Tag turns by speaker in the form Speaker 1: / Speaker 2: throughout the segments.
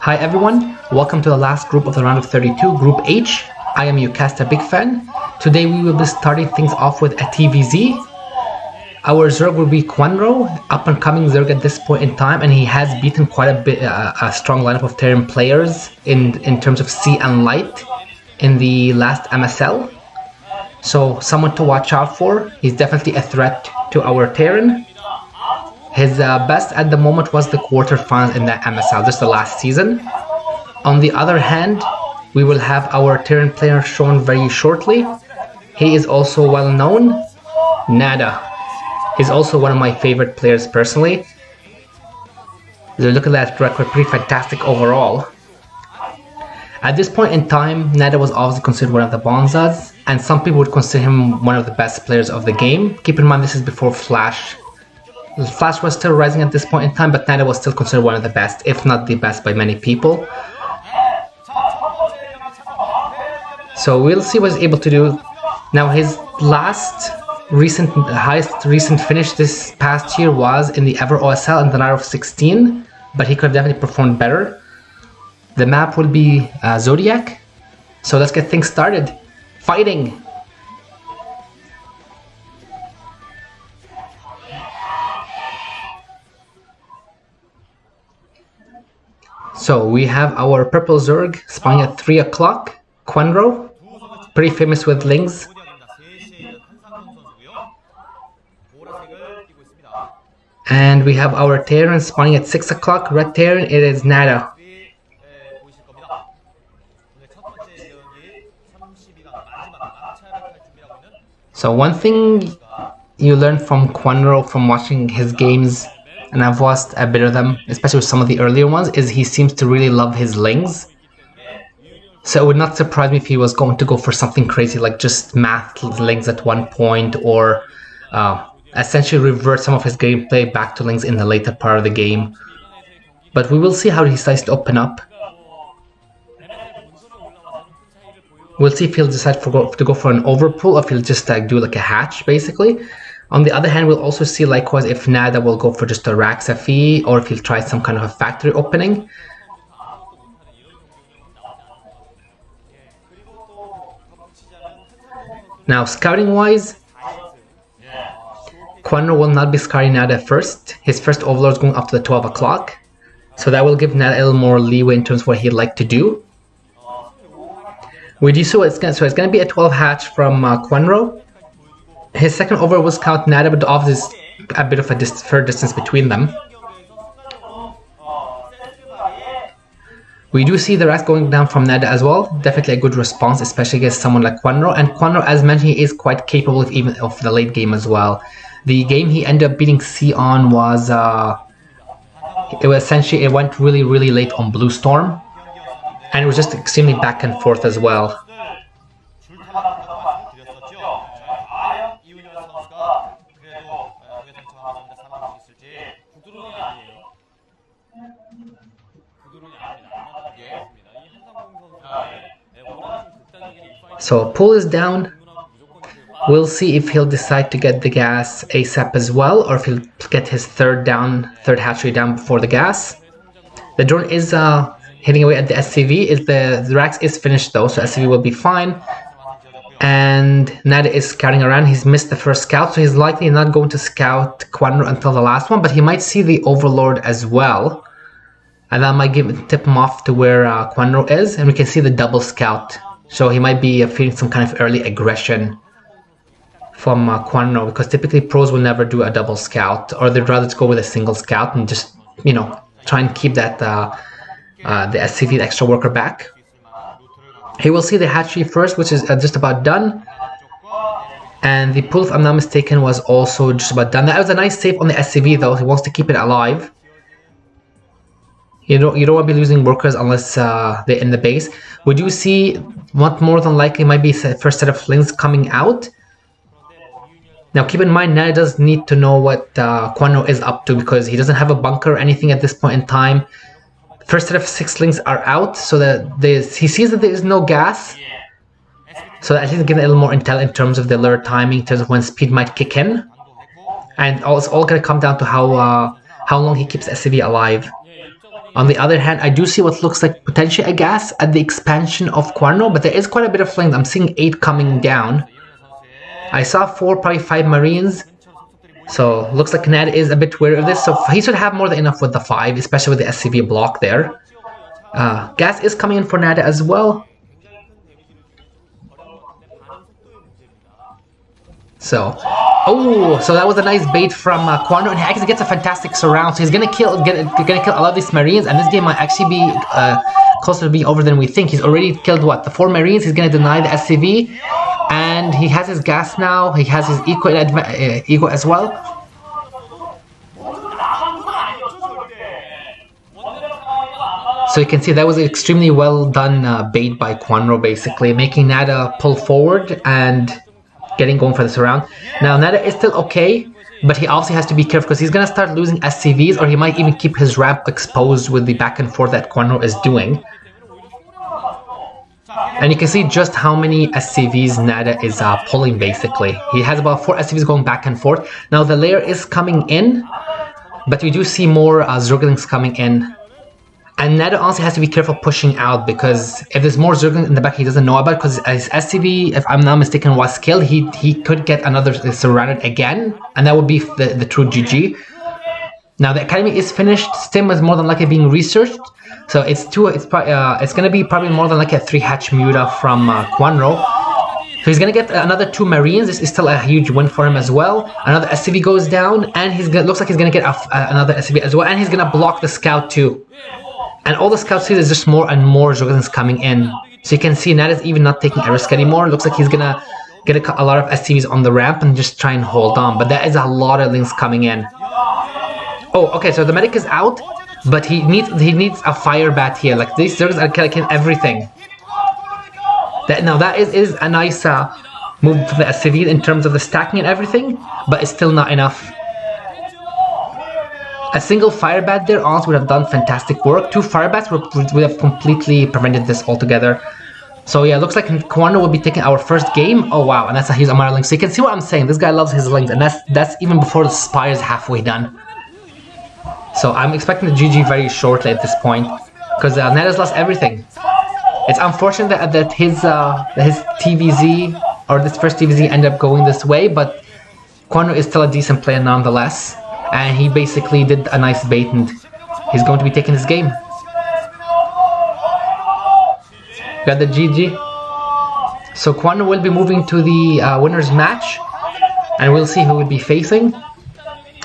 Speaker 1: Hi everyone, welcome to the last group of the round of 32, Group H. I am Yukasta Big Fan. Today we will be starting things off with a TVZ. Our Zerg will be Kwanro, up and coming Zerg at this point in time, and he has beaten quite a strong lineup of Terran players in terms of Sea and Light in the last MSL. So someone to watch out for. He's definitely a threat to our Terran. His best at the moment was the quarterfinals in that MSL, just the last season. On the other hand, we will have our Terran player shown very shortly. He is also well known, Nada. He's also one of my favorite players personally. Look at that record, pretty fantastic overall. At this point in time, Nada was obviously considered one of the Bonzas, and some people would consider him one of the best players of the game. Keep in mind this is before Flash. Flash was still rising at this point in time, but Nada was still considered one of the best, if not the best by many people. So we'll see what he's able to do. Now his highest recent finish this past year was in the Ever OSL in the night of 16, but he could have definitely performed better. The map will be Zodiac, so let's get things started. Fighting! So we have our purple Zerg spawning at 3 o'clock, Kwanro, pretty famous with Lings. And we have our Terran spawning at 6 o'clock, red Terran, it is Nada. So one thing you learn from Kwanro from watching his games, and I've watched a bit of them, especially with some of the earlier ones, is he seems to really love his Lings. So it would not surprise me if he was going to go for something crazy like just math Lings at one point, or essentially revert some of his gameplay back to Lings in the later part of the game. But we will see how he decides to open up. We'll see if he'll decide to go for an overpull, or if he'll just do like a hatch basically. On the other hand, we'll also see likewise if Nada will go for just a Raxafi, or if he'll try some kind of a factory opening. Now, scouting wise, Kwanro will not be scouting Nada first. His first overlord is going up to the 12 o'clock. So that will give Nada a little more leeway in terms of what he'd like to do. So it's going to be a 12 hatch from Kwanro. His second over will scout Nada, but obviously a bit of a fair distance between them. We do see the Rax going down from Nada as well. Definitely a good response, especially against someone like Kwanro. And Kwanro, as mentioned, he is quite capable of even of the late game as well. The game he ended up beating C on was it went really late on Blue Storm, and it was just extremely back and forth as well. So pull is down. We'll see if he'll decide to get the gas ASAP as well, or if he'll get his third hatchery down before the gas. The drone is hitting away at the SCV. The Rax is finished though, so SCV will be fine. And Nada is scouting around. He's missed the first scout, so he's likely not going to scout Kwanro until the last one, but he might see the Overlord as well. And that might tip him off to where Kwanro is, and we can see the double scout. So he might be feeling some kind of early aggression from Kwanro, because typically pros will never do a double scout, or they'd rather just go with a single scout and just, you know, try and keep that the SCV, the extra worker, back. He will see the hatchery first, which is just about done. And the pull, if I'm not mistaken, was also just about done. That was a nice save on the SCV though. He wants to keep it alive. You don't want to be losing workers unless they're in the base. We do see what more than likely might be the first set of Lings coming out. Now keep in mind, Nada does need to know what Kwanro is up to, because he doesn't have a bunker or anything at this point in time. First set of 6 Lings are out, so that he sees that there is no gas. So at least get a little more intel in terms of the lure timing, in terms of when speed might kick in. And it's all going to come down to how long he keeps SCV alive. On the other hand, I do see what looks like potentially a gas at the expansion of Kwanro, but there is quite a bit of flames. I'm seeing 8 coming down. I saw 4, probably 5 Marines. So looks like Ned is a bit wary of this. So he should have more than enough with the 5, especially with the SCV block there. Gas is coming in for Ned as well. So, so that was a nice bait from Kwanro, and he actually gets a fantastic surround. So he's gonna kill a lot of these Marines, and this game might actually be closer to being over than we think. He's already killed what, the 4 Marines. He's gonna deny the SCV, and he has his gas now. He has his eco as well. So you can see that was an extremely well done bait by Kwanro, basically making Nada pull forward and getting going for this round. Now Nada is still okay, but he also has to be careful because he's gonna start losing SCVs, or he might even keep his ramp exposed with the back and forth that Kwanro is doing. And you can see just how many SCVs Nada is pulling, basically. He has about 4 SCVs going back and forth. Now the layer is coming in, but we do see more Zerglings coming in. And Nada honestly has to be careful pushing out, because if there's more Zerglings in the back he doesn't know about, because his SCV, if I'm not mistaken, was killed, he could get another surrounded again, and that would be the true GG. Now the academy is finished. Stim is more than likely being researched, so it's gonna be probably more than like a 3-hatch Muta from Kwanro. So he's gonna get another 2 Marines. This is still a huge win for him as well. Another SCV goes down, and looks like he's gonna get another SCV as well, and he's gonna block the scout too. And all the scouts see, there's just more and more Zerglings coming in. So you can see Nat is even not taking a risk anymore. Looks like he's gonna get a lot of SCVs on the ramp and just try and hold on. But there is a lot of links coming in. Oh, okay, so the medic is out, but he needs a fire bat here. Like, these Zerglings are killing everything. Now that is a nice move for the SCV in terms of the stacking and everything, but it's still not enough. A single fire bat there honestly would have done fantastic work. 2 fire bats would have completely prevented this altogether. So yeah, looks like Kwanro will be taking our first game. Oh wow, and that's a huge amount of links. So you can see what I'm saying. This guy loves his links, and that's even before the spire is halfway done. So I'm expecting the GG very shortly at this point, because Ned has lost everything. It's unfortunate that his TVZ, or this first TVZ, ended up going this way, but Kwanro is still a decent player nonetheless. And he basically did a nice bait, and he's going to be taking this game. Got the GG. So Kwanro will be moving to the winners match, and we'll see who will be facing.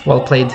Speaker 1: Well played.